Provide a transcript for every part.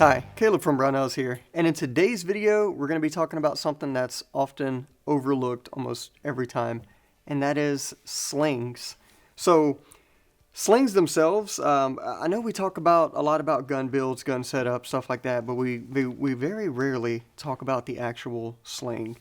Hi, Caleb from Brownells here, and in today's video we're going to be talking about something that's often overlooked almost every time, and that is slings. So slings themselves, I know we talk about a lot about gun builds, gun setup, stuff like that, but we very rarely talk about the actual sling.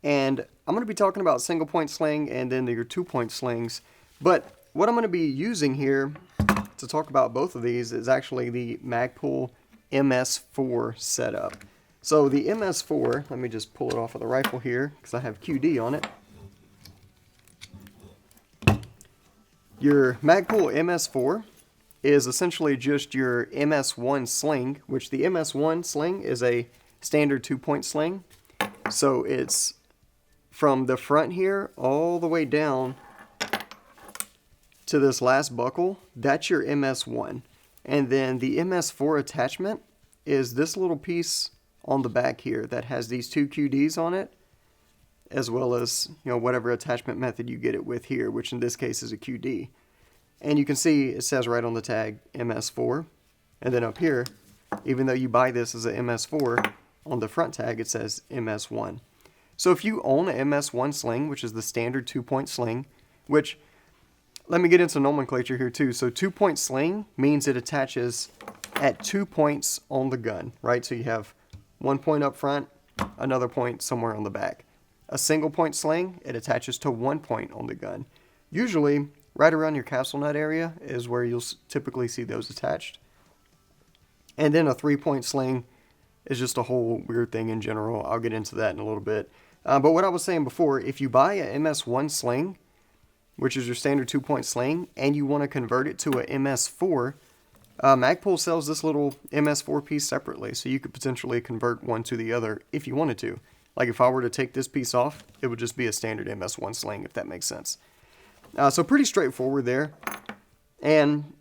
And I'm going to be talking about single point sling and then your 2-point slings, but what I'm going to be using here to talk about both of these is actually the Magpul MS4 setup. So the MS4, let me just pull it off of the rifle here because I have QD on it. Your Magpul MS4 is essentially just your MS1 sling, which the MS1 sling is a standard 2-point sling. So it's from the front here all the way down to this last buckle. That's your MS1. And then the MS4 attachment is this little piece on the back here that has these two QDs on it, as well as, whatever attachment method you get it with here, which in this case is a QD. And you can see it says right on the tag MS4. And then up here, even though you buy this as a MS4, on the front tag it says MS1. So if you own a MS1 sling, which is the standard 2-point sling, which, let me get into nomenclature here too. So 2-point sling means it attaches at 2 points on the gun, right? So you have 1 point up front, another point somewhere on the back. A single point sling, it attaches to 1 point on the gun. Usually, right around your castle nut area is where you'll typically see those attached. And then a 3-point sling is just a whole weird thing in general. I'll get into that in a little bit. But what I was saying before, if you buy a MS1 sling, which is your standard 2-point sling, and you want to convert it to a MS4, Magpul sells this little MS4 piece separately, so you could potentially convert one to the other if you wanted to. Like if I were to take this piece off, it would just be a standard MS1 sling, if that makes sense. So pretty straightforward there. And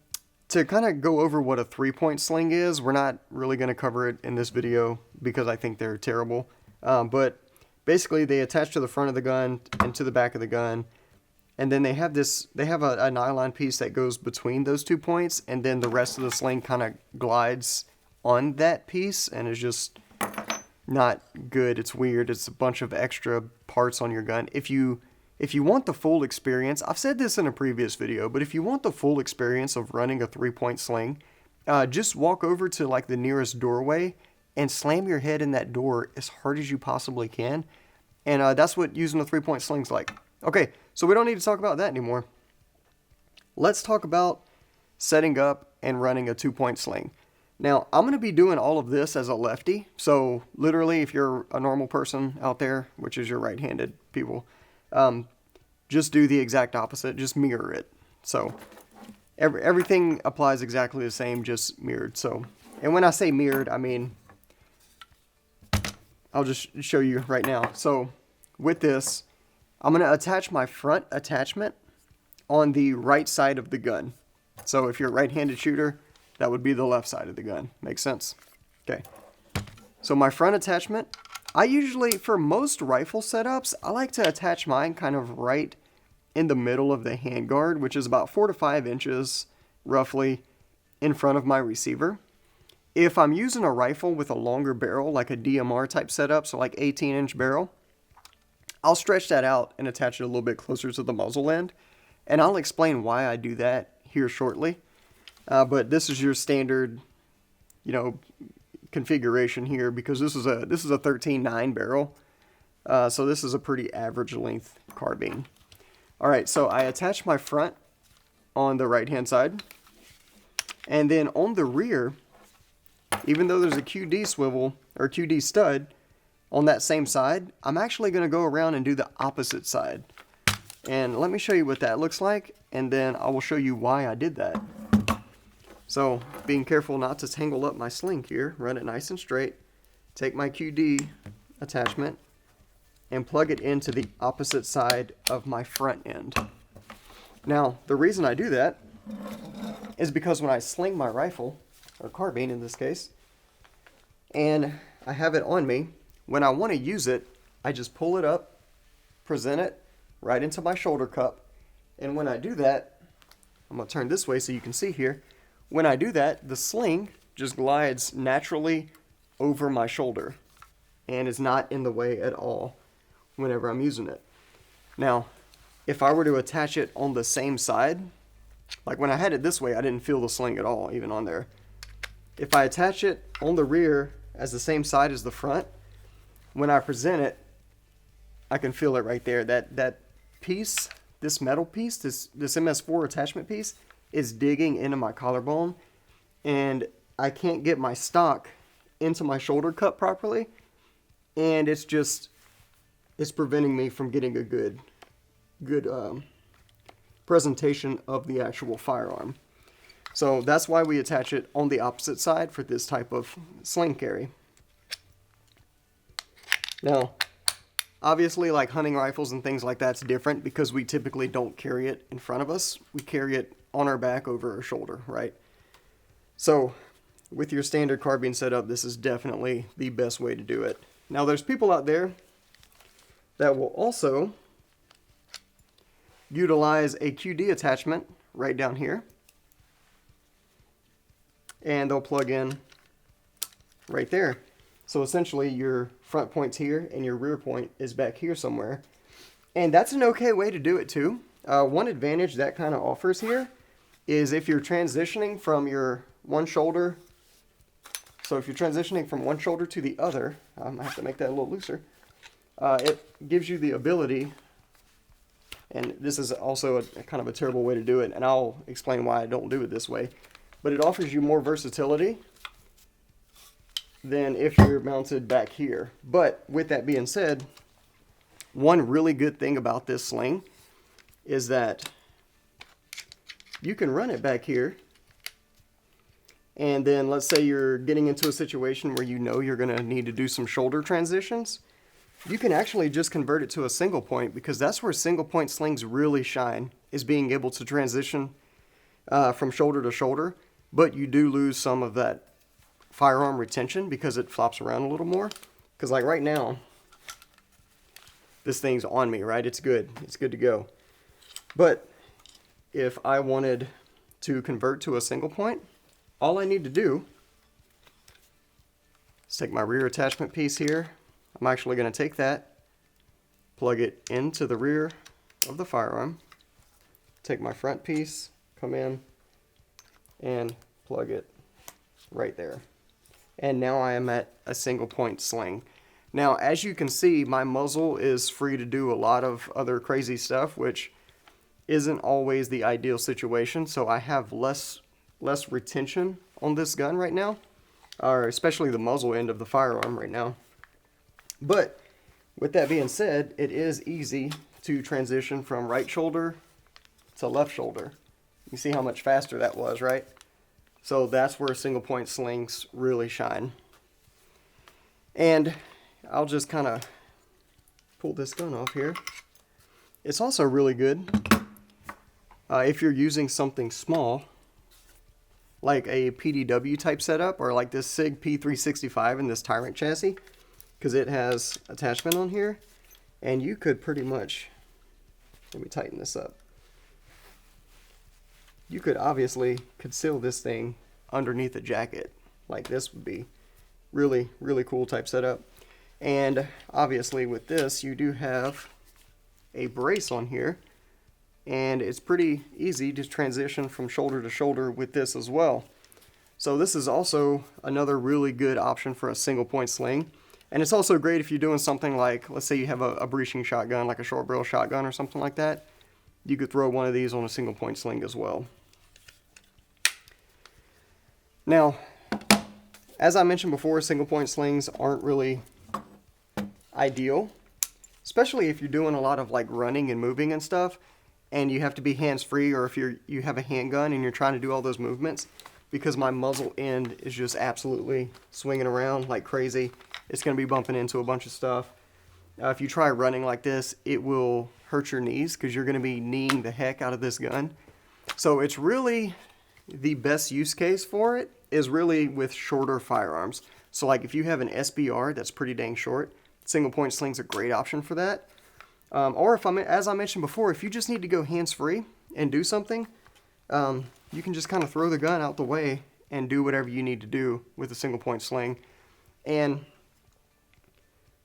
to kind of go over what a 3-point sling is, we're not really going to cover it in this video because I think they're terrible. But basically they attach to the front of the gun and to the back of the gun. And then they have a nylon piece that goes between those 2 points, and then the rest of the sling kind of glides on that piece and is just not good. It's weird. It's a bunch of extra parts on your gun. If you want the full experience, I've said this in a previous video, but if you want the full experience of running a 3-point sling, just walk over to like the nearest doorway and slam your head in that door as hard as you possibly can. And that's what using a 3-point sling's like. Okay, so we don't need to talk about that anymore. Let's talk about setting up and running a 2-point sling. Now, I'm going to be doing all of this as a lefty. So literally, if you're a normal person out there, which is your right-handed people, just do the exact opposite. Just mirror it. So everything applies exactly the same, just mirrored. So, and when I say mirrored, I mean, I'll just show you right now. So with this, I'm going to attach my front attachment on the right side of the gun. So if you're a right-handed shooter, that would be the left side of the gun. Makes sense? Okay. So my front attachment, I usually, for most rifle setups, I like to attach mine kind of right in the middle of the handguard, which is about 4 to 5 inches, roughly, in front of my receiver. If I'm using a rifle with a longer barrel, like a DMR type setup, so like 18-inch barrel, I'll stretch that out and attach it a little bit closer to the muzzle end, and I'll explain why I do that here shortly. But this is your standard, configuration here because this is a 13.9 barrel, so this is a pretty average length carbine. All right, so I attach my front on the right-hand side, and then on the rear, even though there's a QD swivel or QD stud on that same side, I'm actually going to go around and do the opposite side. And let me show you what that looks like, and then I will show you why I did that. So, being careful not to tangle up my sling here, run it nice and straight, take my QD attachment, and plug it into the opposite side of my front end. Now, the reason I do that is because when I sling my rifle, or carbine in this case, and I have it on me, when I want to use it, I just pull it up, present it right into my shoulder cup, and when I do that, I'm going to turn this way so you can see here. When I do that, the sling just glides naturally over my shoulder and is not in the way at all whenever I'm using it. Now, if I were to attach it on the same side, like when I had it this way, I didn't feel the sling at all, even on there. If I attach it on the rear as the same side as the front, when I present it, I can feel it right there. That piece, this metal piece, this MS4 attachment piece, is digging into my collarbone, and I can't get my stock into my shoulder cup properly, and it's preventing me from getting a good presentation of the actual firearm. So that's why we attach it on the opposite side for this type of sling carry. Now, obviously, like hunting rifles and things like that's different because we typically don't carry it in front of us. We carry it on our back over our shoulder, right? So with your standard carbine setup, this is definitely the best way to do it. Now, there's people out there that will also utilize a QD attachment right down here, and they'll plug in right there. So essentially your front point's here and your rear point is back here somewhere, and that's an okay way to do it too. One advantage that kind of offers here is if you're transitioning from your one shoulder, so if you're transitioning from one shoulder to the other, I have to make that a little looser, it gives you the ability, and this is also a kind of a terrible way to do it, and I'll explain why I don't do it this way, but it offers you more versatility than if you're mounted back here. But with that being said, one really good thing about this sling is that you can run it back here, and then let's say you're getting into a situation where you know you're going to need to do some shoulder transitions. You can actually just convert it to a single point, because that's where single point slings really shine, is being able to transition from shoulder to shoulder, but you do lose some of that firearm retention because it flops around a little more. Because like right now, this thing's on me, right? It's good to go. But if I wanted to convert to a single point, all I need to do is take my rear attachment piece here. I'm actually going to take that, plug it into the rear of the firearm, take my front piece, come in, and plug it right there. And now I am at a single point sling. Now, as you can see, my muzzle is free to do a lot of other crazy stuff, which isn't always the ideal situation. So I have less retention on this gun right now, or especially the muzzle end of the firearm right now. But with that being said, it is easy to transition from right shoulder to left shoulder. You see how much faster that was, right? So that's where single point slings really shine. And I'll just kind of pull this gun off here. It's also really good if you're using something small, like a PDW type setup, or like this SIG P365 in this Tyrant chassis, because it has attachment on here, and you could pretty much, let me tighten this up. You could obviously conceal this thing underneath a jacket. Like this would be really, really cool type setup. And obviously with this, you do have a brace on here, and it's pretty easy to transition from shoulder to shoulder with this as well. So this is also another really good option for a single point sling. And it's also great if you're doing something like, let's say you have a breaching shotgun, like a short barrel shotgun or something like that. You could throw one of these on a single point sling as well. Now, as I mentioned before, single point slings aren't really ideal, especially if you're doing a lot of like running and moving and stuff, and you have to be hands-free, or if you have a handgun and you're trying to do all those movements, because my muzzle end is just absolutely swinging around like crazy. It's going to be bumping into a bunch of stuff. If you try running like this, it will hurt your knees because you're going to be kneeing the heck out of this gun. So it's really, the best use case for it is really with shorter firearms. So like if you have an SBR that's pretty dang short, single point sling's a great option for that. Or if as I mentioned before, if you just need to go hands-free and do something, you can just kind of throw the gun out the way and do whatever you need to do with a single point sling. And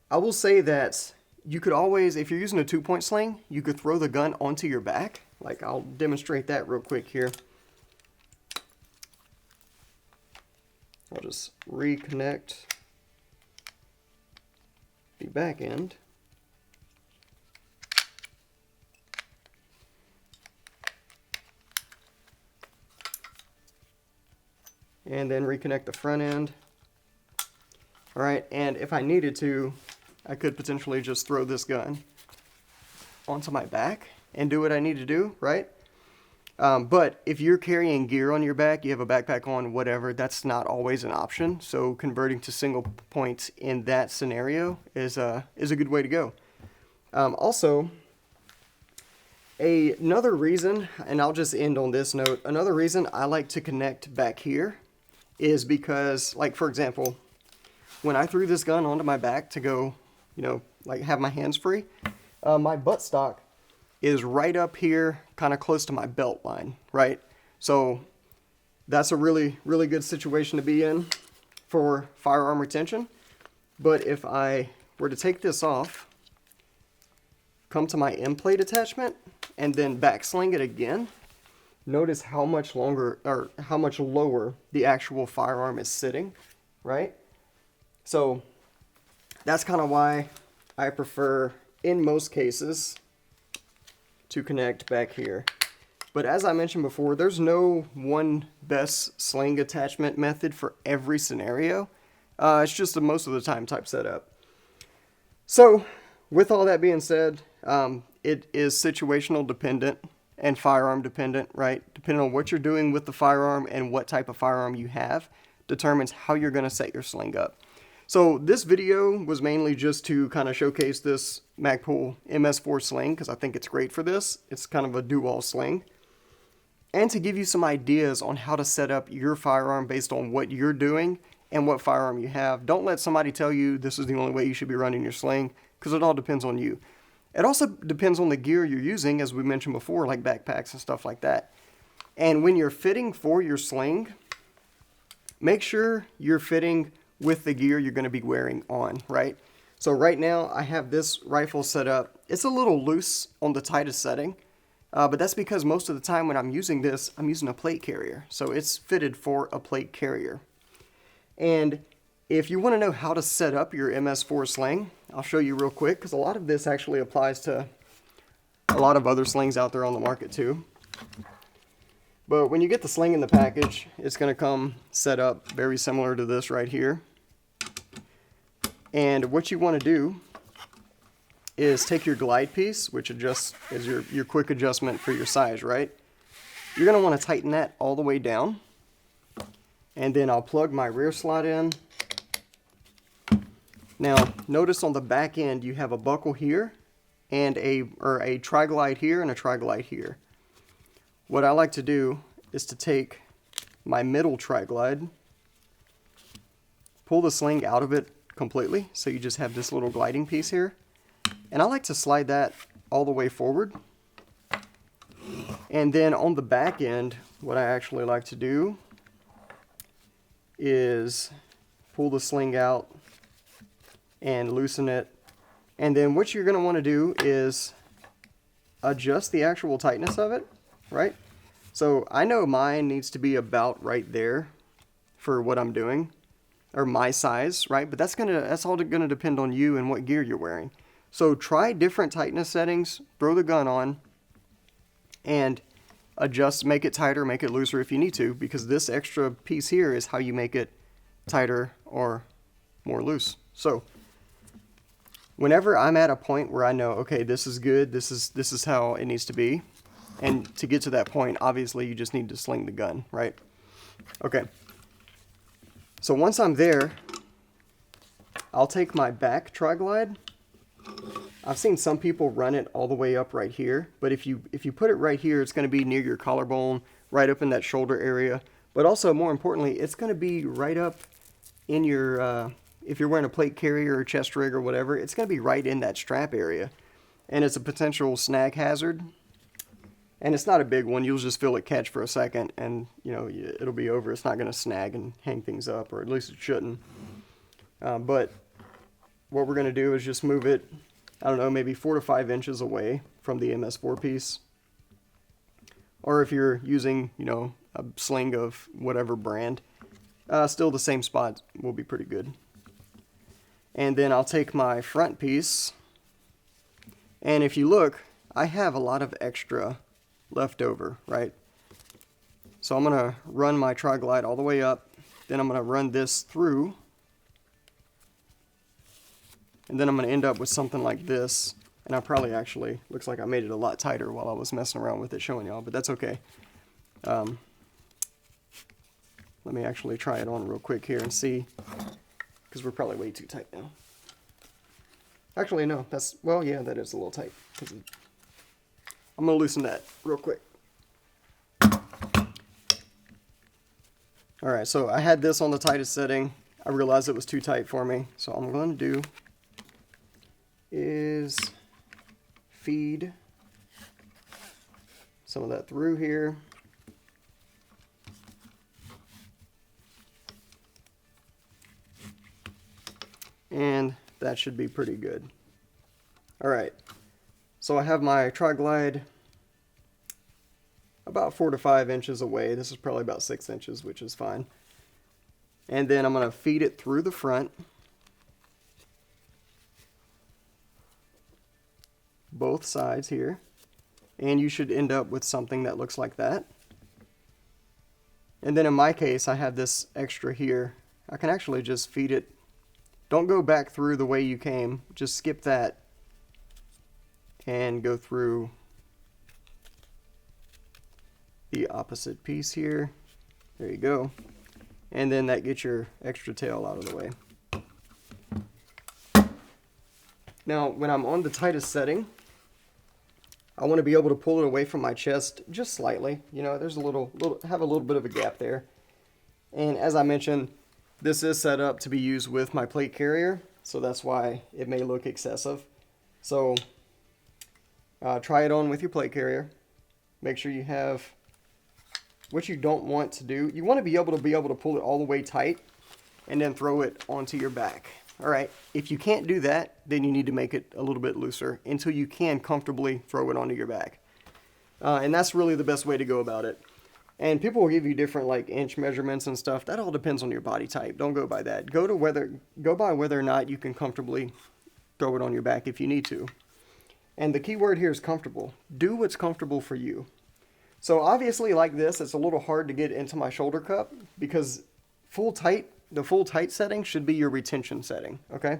I will say that you could always, if you're using a 2-point sling, you could throw the gun onto your back. Like, I'll demonstrate that real quick here. I'll just reconnect the back end. And then reconnect the front end. All right, and if I needed to, I could potentially just throw this gun onto my back and do what I need to do, right? But if you're carrying gear on your back, you have a backpack on, whatever, that's not always an option. So converting to single points in that scenario is a good way to go. Also, another reason, and I'll just end on this note, another reason I like to connect back here is because, like, for example, when I threw this gun onto my back to go, you know, like have my hands free, my buttstock is right up here, kind of close to my belt line, right? So that's a really, really good situation to be in for firearm retention. But if I were to take this off, come to my end plate attachment, and then back sling it again, notice how much longer, or how much lower the actual firearm is sitting, right? So that's kind of why I prefer, in most cases, to connect back here. But as I mentioned before, there's no one best sling attachment method for every scenario. It's just a most of the time type setup. So with all that being said, it is situational dependent and firearm dependent, right? Depending on what you're doing with the firearm and what type of firearm you have determines how you're going to set your sling up. So this video was mainly just to kind of showcase this Magpul MS4 sling, because I think it's great for this. It's kind of a do-all sling. And to give you some ideas on how to set up your firearm based on what you're doing and what firearm you have. Don't let somebody tell you this is the only way you should be running your sling, because it all depends on you. It also depends on the gear you're using, as we mentioned before, like backpacks and stuff like that. And when you're fitting for your sling, make sure you're fitting with the gear you're going to be wearing on, right? So right now I have this rifle set up. It's a little loose on the tightest setting, but that's because most of the time when I'm using this, I'm using a plate carrier. So it's fitted for a plate carrier. And if you want to know how to set up your MS4 sling, I'll show you real quick, because a lot of this actually applies to a lot of other slings out there on the market too. But when you get the sling in the package, it's going to come set up very similar to this right here. And what you want to do is take your glide piece, which adjusts is your quick adjustment for your size, right? You're going to want to tighten that all the way down. And then I'll plug my rear slot in. Now, notice on the back end you have a buckle here and a tri-glide here and a tri-glide here. What I like to do is to take my middle tri-glide, pull the sling out of it completely, so you just have this little gliding piece here. And I like to slide that all the way forward. And then on the back end, what I actually like to do is pull the sling out and loosen it. And then what you're going to want to do is adjust the actual tightness of it, right? So I know mine needs to be about right there for what I'm doing, or my size, right? But that's all going to depend on you and what gear you're wearing. So try different tightness settings, throw the gun on, and adjust, make it tighter, make it looser if you need to, because this extra piece here is how you make it tighter or more loose. So whenever I'm at a point where I know, okay, this is good, this is how it needs to be, and to get to that point, obviously you just need to sling the gun, right? Okay. So once I'm there, I'll take my back tri-glide. I've seen some people run it all the way up right here, but if you put it right here, it's going to be near your collarbone, right up in that shoulder area. But also, more importantly, it's going to be right up in your, if you're wearing a plate carrier or chest rig or whatever, it's going to be right in that strap area. And it's a potential snag hazard. And it's not a big one. You'll just feel it catch for a second, and you know, it'll be over. It's not going to snag and hang things up, or at least it shouldn't. But what we're going to do is just move it, I don't know, maybe 4 to 5 inches away from the MS4 piece. Or if you're using, you know, a sling of whatever brand, still the same spot will be pretty good. And then I'll take my front piece, and if you look, I have a lot of extra left over, right? So I'm going to run my tri-glide all the way up, then I'm going to run this through, and then I'm going to end up with something like this. And I probably actually, looks like I made it a lot tighter while I was messing around with it showing y'all, but that's okay. Let me actually try it on real quick here and see, because we're probably way too tight now. Actually, no, that's, well, yeah, that is a little tight. I'm going to loosen that real quick. Alright, so I had this on the tightest setting. I realized it was too tight for me, so all I'm going to do is feed some of that through here. And that should be pretty good. Alright, so I have my tri-glide about 4 to 5 inches away. This is probably about 6 inches, which is fine. And then I'm going to feed it through the front, both sides here, and you should end up with something that looks like that. And then in my case, I have this extra here. I can actually just feed it. Don't go back through the way you came, just skip that and go through the opposite piece here. There you go. And then that gets your extra tail out of the way. Now, when I'm on the tightest setting, I want to be able to pull it away from my chest just slightly. You know, there's have a little bit of a gap there. And as I mentioned, this is set up to be used with my plate carrier, so that's why it may look excessive. So try it on with your plate carrier. Make sure you have what you don't want to do. You want to be able to pull it all the way tight and then throw it onto your back. All right, if you can't do that, then you need to make it a little bit looser until you can comfortably throw it onto your back. And that's really the best way to go about it. And people will give you different like inch measurements and stuff. That all depends on your body type. Don't go by that. Go by whether or not you can comfortably throw it on your back if you need to. And the key word here is comfortable. Do what's comfortable for you. So obviously like this, it's a little hard to get into my shoulder cup because the full tight setting should be your retention setting, okay?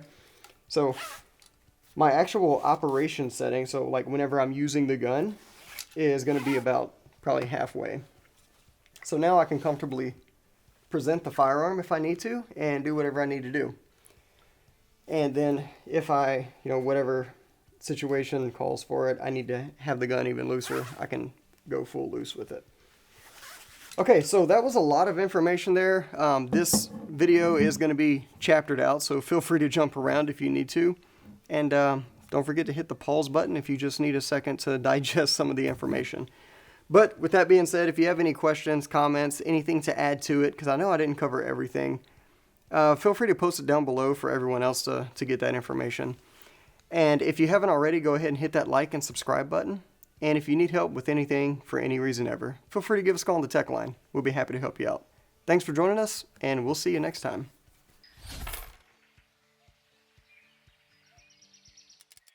So my actual operation setting, so like whenever I'm using the gun, is going to be about probably halfway. So now I can comfortably present the firearm if I need to and do whatever I need to do. And then if I, whatever situation calls for it, I need to have the gun even looser, I can go full loose with it. Okay, so that was a lot of information there. This video is going to be chaptered out, so feel free to jump around if you need to. And don't forget to hit the pause button if you just need a second to digest some of the information. But with that being said, if you have any questions, comments, anything to add to it, because I know I didn't cover everything, feel free to post it down below for everyone else to get that information. And if you haven't already, go ahead and hit that like and subscribe button. And if you need help with anything for any reason ever, feel free to give us a call on the tech line. We'll be happy to help you out. Thanks for joining us, and we'll see you next time.